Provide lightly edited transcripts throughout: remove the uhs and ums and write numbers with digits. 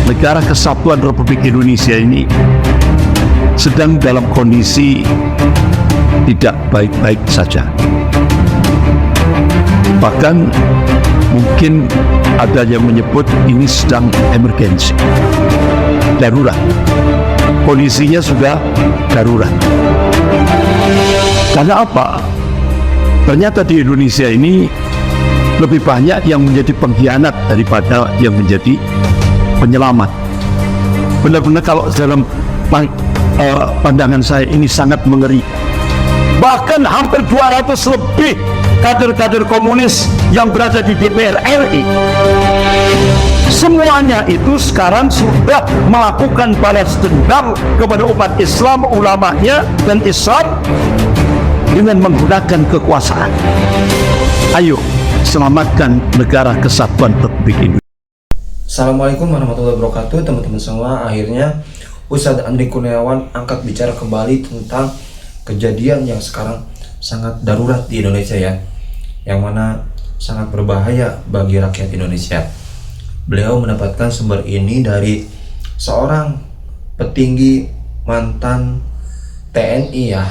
Negara Kesatuan Republik Indonesia ini sedang dalam kondisi tidak baik-baik saja. Bahkan mungkin ada yang menyebut ini sedang emergensi, darurat. Kondisinya sudah darurat. Karena apa? Ternyata di Indonesia ini lebih banyak yang menjadi pengkhianat daripada yang menjadi penyelamat. Benar-benar kalau dalam pandangan saya ini sangat mengerikan. Bahkan hampir 200 lebih kader-kader komunis yang berada di DPR RI, semuanya itu sekarang sudah melakukan balas dendam kepada umat Islam, ulamanya dan Islam dengan menggunakan kekuasaan. Ayo selamatkan negara Kesatuan Republik Indonesia. Assalamualaikum warahmatullahi wabarakatuh, teman-teman semua. Akhirnya Ustadz Andri Kurniawan angkat bicara kembali tentang kejadian yang sekarang sangat darurat di Indonesia ya, yang mana sangat berbahaya bagi rakyat Indonesia. Beliau mendapatkan sumber ini dari seorang petinggi mantan TNI ya,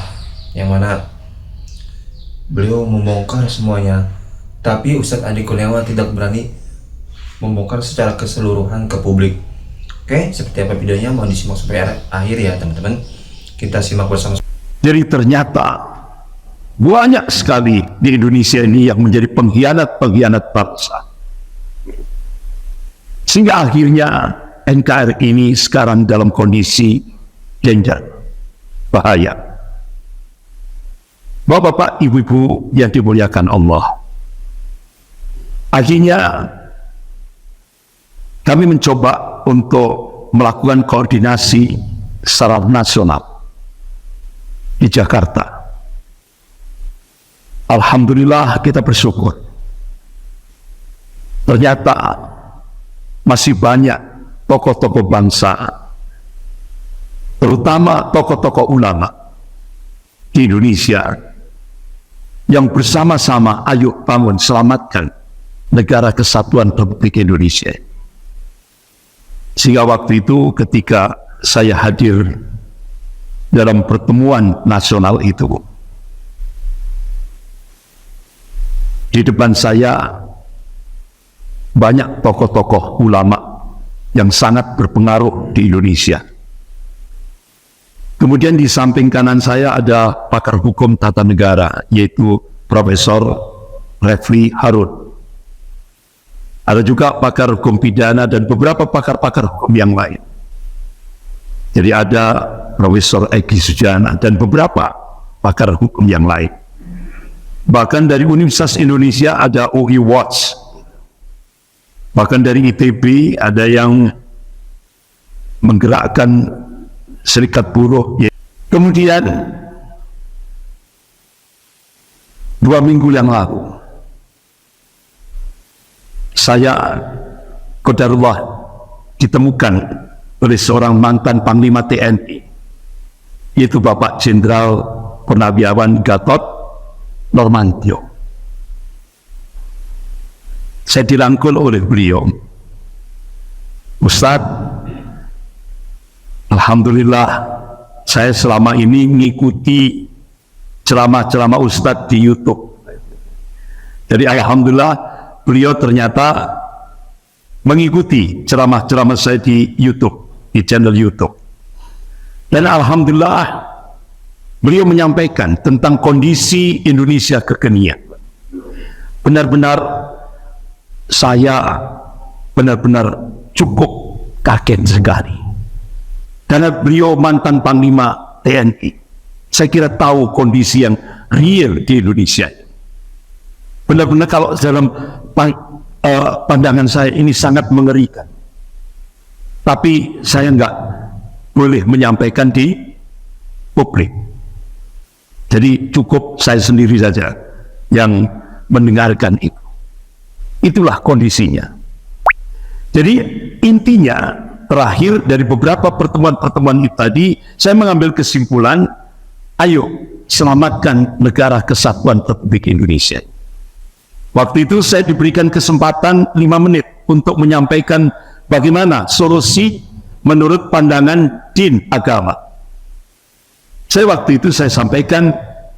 yang mana beliau membongkar semuanya. Tapi Ustadz Andri Kurniawan tidak berani membongkar secara keseluruhan ke publik. Oke, seperti apa videonya mohon disimak sampai akhir ya teman-teman. Kita simak bersama. Jadi ternyata banyak sekali di Indonesia ini yang menjadi pengkhianat bangsa. Sehingga akhirnya NKRI ini sekarang dalam kondisi danger, bahaya. Bapak-bapak, ibu-ibu yang dimuliakan Allah, akhirnya kami mencoba untuk melakukan koordinasi secara nasional di Jakarta. Alhamdulillah kita bersyukur. Ternyata masih banyak tokoh-tokoh bangsa, terutama tokoh-tokoh ulama di Indonesia yang bersama-sama ayo bangun selamatkan negara Kesatuan Republik Indonesia. Sehingga waktu itu ketika saya hadir dalam pertemuan nasional itu, di depan saya banyak tokoh-tokoh ulama yang sangat berpengaruh di Indonesia. Kemudian di samping kanan saya ada pakar hukum tata negara, yaitu Profesor Refli Harun. Ada juga pakar hukum pidana dan beberapa pakar-pakar hukum yang lain. Jadi ada Profesor Egi Sujana dan beberapa pakar hukum yang lain. Bahkan dari Universitas Indonesia ada UI Watch. Bahkan dari ITB ada yang menggerakkan serikat buruh. Kemudian 2 minggu yang lalu saya qadarullah ditemukan oleh seorang mantan Panglima TNI, yaitu Bapak Jenderal Purnawiawan Gatot Nurmantio. Saya dirangkul oleh beliau. Ustadz, alhamdulillah saya selama ini mengikuti ceramah-ceramah Ustadz di YouTube. Jadi alhamdulillah beliau ternyata mengikuti ceramah-ceramah saya di YouTube, di channel YouTube. Dan alhamdulillah beliau menyampaikan tentang kondisi Indonesia kekinian. Benar-benar saya cukup kaget sekali. Karena beliau mantan Panglima TNI. Saya kira tahu kondisi yang real di Indonesia. Benar-benar kalau dalam pandangan saya ini sangat mengerikan. Tapi saya nggak boleh menyampaikan di publik. Jadi cukup saya sendiri saja yang mendengarkan itu. Itulah kondisinya. Jadi intinya terakhir dari beberapa pertemuan-pertemuan itu tadi, saya mengambil kesimpulan, ayo selamatkan negara Kesatuan Republik Indonesia. Waktu itu saya diberikan kesempatan 5 menit untuk menyampaikan bagaimana solusi menurut pandangan din agama. Waktu itu saya sampaikan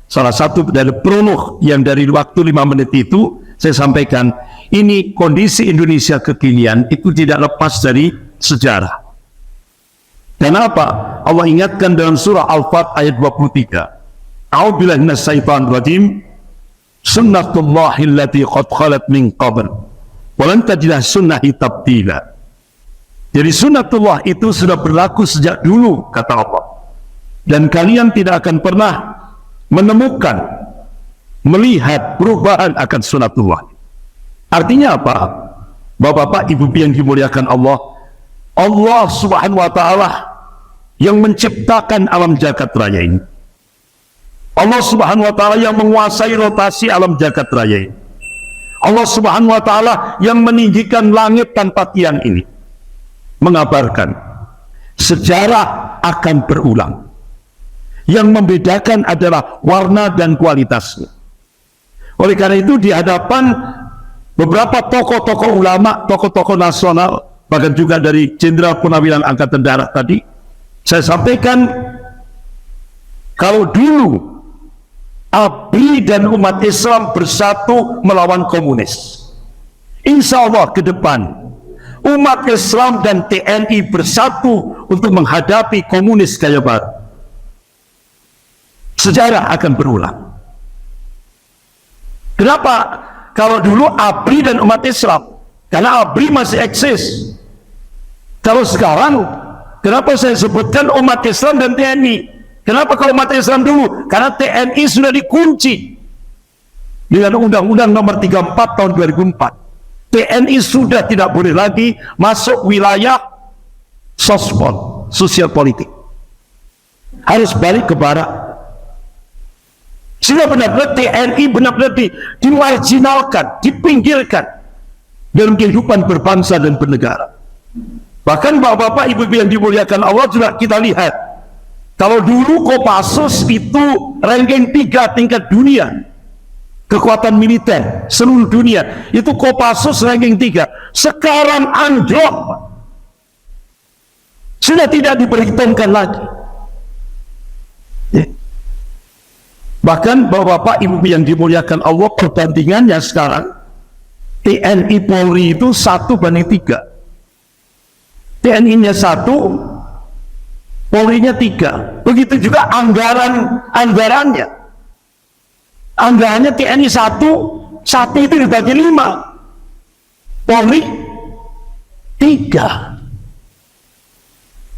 salah satu dari prolog yang dari waktu 5 menit itu, saya sampaikan ini kondisi Indonesia kekinian itu tidak lepas dari sejarah. Kenapa? Allah ingatkan dalam surah Al-Fat ayat 23. A'udzubillahi minasyaitonir rajim. Sunnatullahi allati qad khalat min qabl. Wa lan tajida sunnahi tabdila. Jadi sunnatullah itu sudah berlaku sejak dulu, kata Allah. Dan kalian tidak akan pernah menemukan, melihat perubahan akan sunnatullah. Artinya apa? Bapak-bapak, ibu yang dimuliakan Allah, Allah subhanahu wa ta'ala yang menciptakan alam jagat raya ini. Allah subhanahu wa ta'ala yang menguasai rotasi alam jagat raya ini. Allah subhanahu wa ta'ala yang meninggikan langit tanpa tiang ini, mengabarkan sejarah akan berulang. Yang membedakan adalah warna dan kualitasnya. Oleh karena itu di hadapan beberapa tokoh-tokoh ulama, tokoh-tokoh nasional, bahkan juga dari Jenderal Purnawilan Angkatan Darat tadi, saya sampaikan kalau dulu ABRI dan umat Islam bersatu melawan komunis, insya Allah ke depan umat Islam dan TNI bersatu untuk menghadapi komunis gaya baru. Sejarah akan berulang. Kenapa? Kalau dulu ABRI dan umat Islam, karena ABRI masih eksis. Kalau sekarang, kenapa saya sebutkan umat Islam dan TNI? Kenapa kalau umat Islam dulu? Karena TNI sudah dikunci dengan Undang-Undang nomor 34 tahun 2004. TNI sudah tidak boleh lagi masuk wilayah sospol, sosial politik. Harus balik ke barat. Sudah benar-benar TNI benar-benar dimarginalkan, dipinggirkan dalam kehidupan berbangsa dan bernegara. Bahkan bapak-bapak, ibu-ibu yang dimuliakan Allah, juga kita lihat, kalau dulu Kopassus itu ranking 3 tingkat dunia, kekuatan militer seluruh dunia, itu Kopassus ranking 3. Sekarang anjlok, sudah tidak diperhitungkan lagi. Bahkan bapak-bapak, ibu yang dimuliakan Allah, perbandingannya sekarang TNI Polri itu 1:3. TNI-nya 1, Polri-nya 3. Begitu juga anggarannya. Anggarannya TNI 1 itu dibagi 5. Polri 3.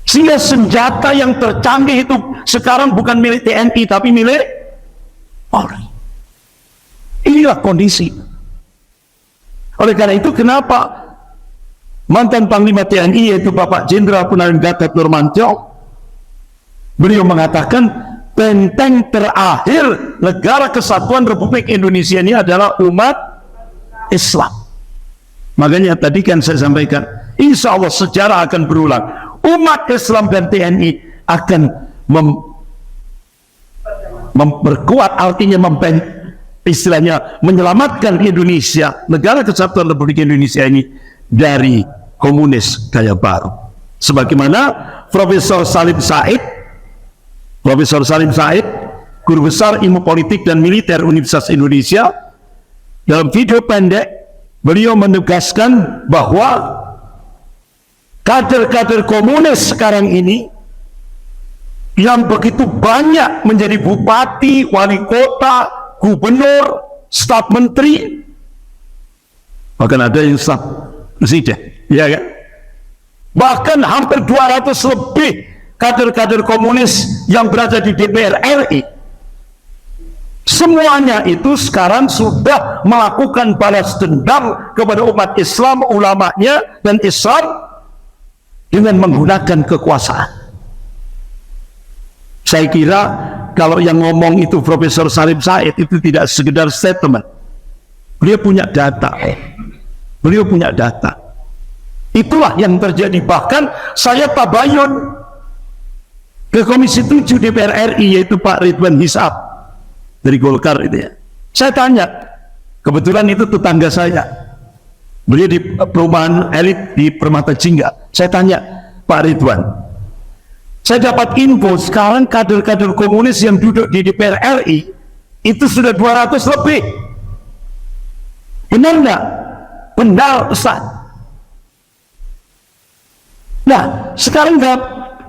Sehingga senjata yang tercanggih itu sekarang bukan milik TNI tapi milik Polri. Inilah kondisi. Oleh karena itu, kenapa mantan Panglima TNI yaitu Bapak Jenderal Purnawilan Gatot Nurmantio, beliau mengatakan benteng terakhir negara kesatuan Republik Indonesia ini adalah umat Islam. Makanya tadi kan saya sampaikan, insya Allah sejarah akan berulang. Umat Islam dan TNI akan memperkuat, artinya istilahnya menyelamatkan Indonesia, negara kesatuan Republik Indonesia ini dari komunis gaya baru. Sebagaimana Profesor Salim Said, guru besar ilmu politik dan militer Universitas Indonesia, dalam video pendek beliau menegaskan bahwa kader-kader komunis sekarang ini yang begitu banyak menjadi bupati, wali kota, gubernur, staf menteri, bahkan ada yang staf presiden, ya kan? Bahkan hampir 200 lebih kader-kader komunis yang berada di DPR RI. Semuanya itu sekarang sudah melakukan balas dendam kepada umat Islam, ulamanya dan Islam dengan menggunakan kekuasaan. Saya kira kalau yang ngomong itu Profesor Salim Said itu tidak sekedar statement. Beliau punya data. Itulah yang terjadi. Bahkan saya tabayun ke Komisi 7 DPR RI, yaitu Pak Ridwan Hisab dari Golkar itu ya. Saya tanya, kebetulan itu tetangga saya, Beliau di perumahan elit di Permata Jingga. Saya tanya, Pak Ridwan, saya dapat info sekarang kader-kader komunis yang duduk di DPR RI itu sudah 200 lebih. Benar nggak? Benar, Ustaz. Nah, sekarang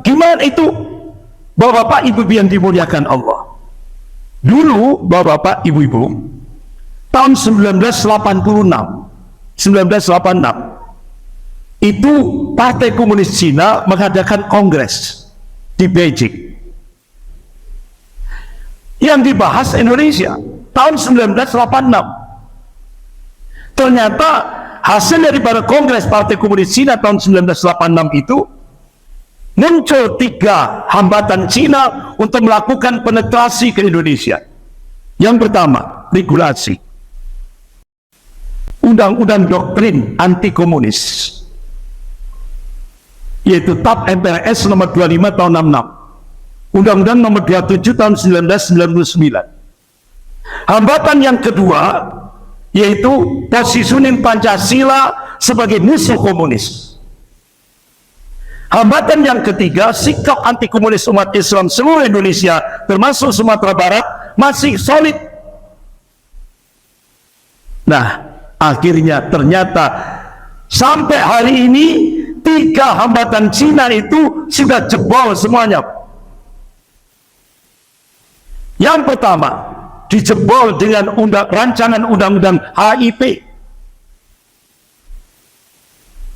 gimana itu, Bapak-bapak, Ibu yang dimuliakan Allah? Dulu, Bapak-bapak, Ibu-ibu, tahun 1986 itu Partai Komunis Cina mengadakan kongres di Beijing yang dibahas Indonesia tahun 1986. Ternyata hasil daripada kongres Partai Komunis Cina tahun 1986 itu muncul 3 hambatan Cina untuk melakukan penetrasi ke Indonesia. Yang pertama, regulasi. Undang-undang doktrin anti komunis, yaitu TAP MPRS nomor 25 tahun 66, Undang-undang nomor 27 tahun 1999. Hambatan yang kedua yaitu positioning Pancasila sebagai musuh komunis. Hambatan yang ketiga, sikap anti komunis umat Islam seluruh Indonesia termasuk Sumatera Barat masih solid. Nah, akhirnya ternyata sampai hari ini 3 hambatan Cina itu sudah jebol semuanya. Yang pertama, dijebol dengan rancangan undang-undang HIP.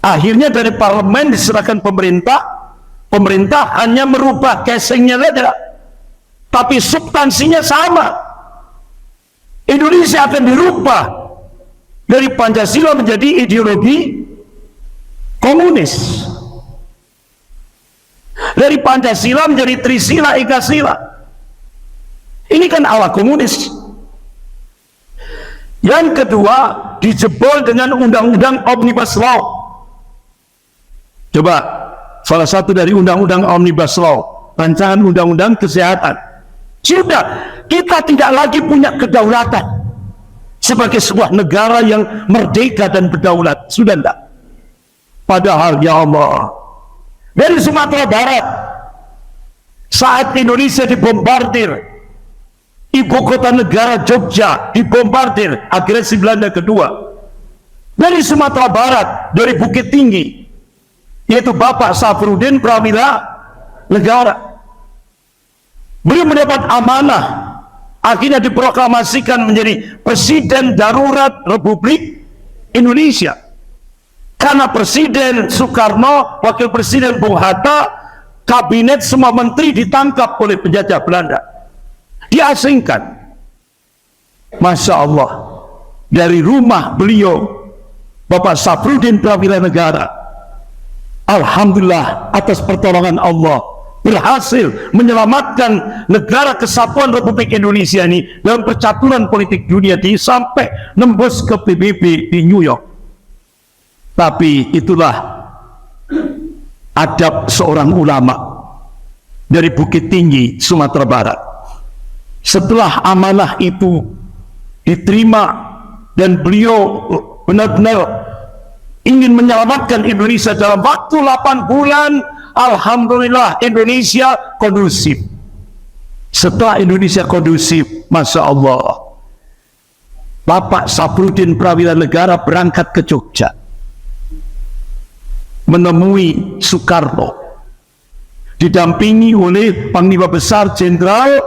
Akhirnya dari parlemen diserahkan pemerintah hanya merubah casingnya saja, tapi substansinya sama. Indonesia akan dirubah dari Pancasila menjadi ideologi komunis, dari Pancasila menjadi Trisila Ekasila. Ini kan ala komunis. Yang kedua, dijebol dengan undang-undang Omnibus Law. Coba, salah satu dari undang-undang Omnibus Law, rancangan undang-undang kesehatan. Sudah, kita tidak lagi punya kedaulatan sebagai sebuah negara yang merdeka dan berdaulat. Sudah enggak? Padahal ya Allah, dari Sumatera Barat saat Indonesia dibombardir, ibu kota negara Jogja dibombardir, agresi Belanda kedua. Dari Sumatera Barat, dari Bukit Tinggi, yaitu Bapak Safruddin Pramila Negara, beliau mendapat amanah, akhirnya diproklamasikan menjadi Presiden Darurat Republik Indonesia. Karena Presiden Soekarno, Wakil Presiden Bung Hatta, kabinet semua menteri ditangkap oleh penjajah Belanda, diasingkan. Masya Allah, dari rumah beliau, Bapak Safruddin Pramila Negara, alhamdulillah atas pertolongan Allah, berhasil menyelamatkan negara kesatuan Republik Indonesia ini dalam percaturan politik dunia sampai nembus ke PBB di New York. Tapi itulah adab seorang ulama dari Bukit Tinggi, Sumatera Barat. Setelah amanah itu diterima dan beliau benar-benar ingin menyelamatkan Indonesia dalam waktu 8 bulan, alhamdulillah Indonesia kondusif. Setelah Indonesia kondusif, Masya Allah, Bapak Safruddin Pramila Negara berangkat ke Jogja menemui Soekarno, didampingi oleh Panglima Besar Jenderal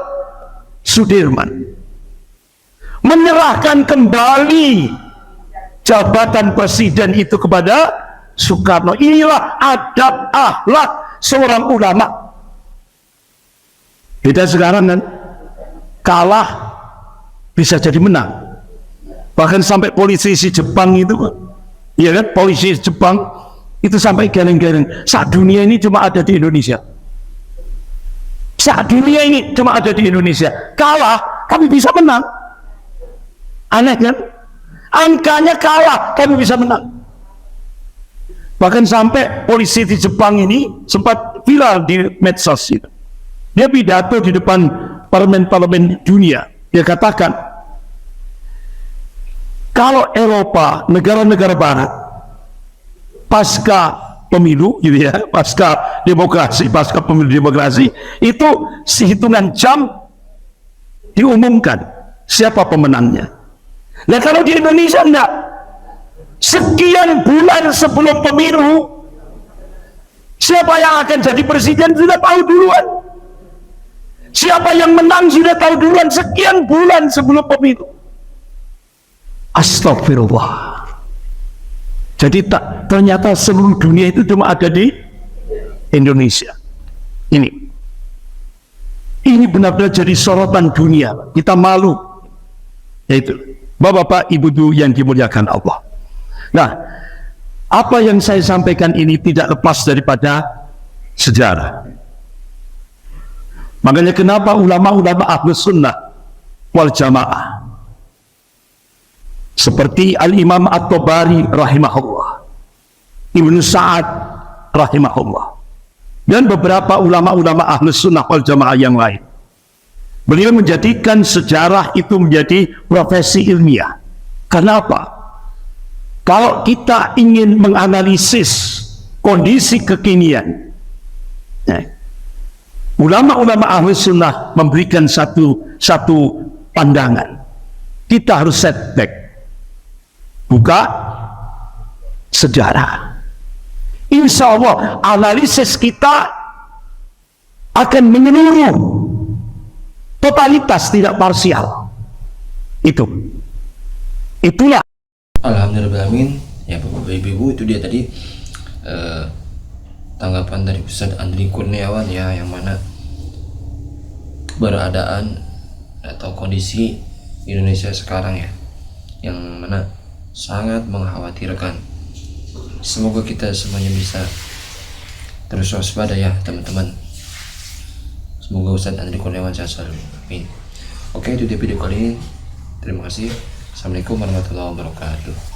Sudirman, menyerahkan kembali jabatan presiden itu kepada Soekarno. Inilah adab akhlak seorang ulama. Beda sekarang kan, kalah bisa jadi menang. Bahkan sampai politisi Jepang itu, ya kan, politisi Jepang itu sampai geleng-geleng, saat dunia ini cuma ada di Indonesia. Saat dunia ini cuma ada di Indonesia. Kalah, kami bisa menang. Aneh kan? Angkanya kalah, kami bisa menang. Bahkan sampai polisi di Jepang ini sempat viral di medsos itu. Dia pidato di depan parlemen-parlemen dunia. Dia katakan, kalau Eropa, negara-negara Barat pasca pemilu gitu ya, pasca demokrasi, pasca pemilu demokrasi, itu sehitungan jam diumumkan siapa pemenangnya. Nah kalau di Indonesia enggak, sekian bulan sebelum pemilu siapa yang akan jadi presiden sudah tahu duluan, siapa yang menang sudah tahu duluan sekian bulan sebelum pemilu. Astagfirullah. Jadi ternyata seluruh dunia itu cuma ada di Indonesia. Ini benar-benar jadi sorotan dunia. Kita malu. Yaitu Bapak-bapak, ibu-ibu yang dimuliakan Allah. Nah, apa yang saya sampaikan ini tidak lepas daripada sejarah. Makanya kenapa ulama-ulama Ahlus Sunnah wal Jamaah seperti Al-Imam At-Tabari rahimahullah, Ibnu Sa'ad rahimahullah, dan beberapa ulama-ulama Ahlus Sunnah wal Jamaah yang lain, beliau menjadikan sejarah itu menjadi profesi ilmiah. Kenapa? Kalau kita ingin menganalisis kondisi kekinian, ulama-ulama Ahlus Sunnah memberikan satu pandangan. Kita harus setback, buka sejarah. Insya Allah analisis kita akan menyeluruh, totalitas, tidak parsial. Itulah. Alhamdulillahirrahmanirrahim. Ya Bapak Ibu, itu dia tadi tanggapan dari Ustadz Andri Kurniawan ya, yang mana keberadaan atau kondisi Indonesia sekarang ya, yang mana sangat mengkhawatirkan. Semoga kita semuanya bisa terus waspada ya teman-teman. Semoga Ustadz Andri Kurniawan sehat selalu. Amin. Oke, itu dia video kali ini. Terima kasih. Assalamualaikum warahmatullahi wabarakatuh.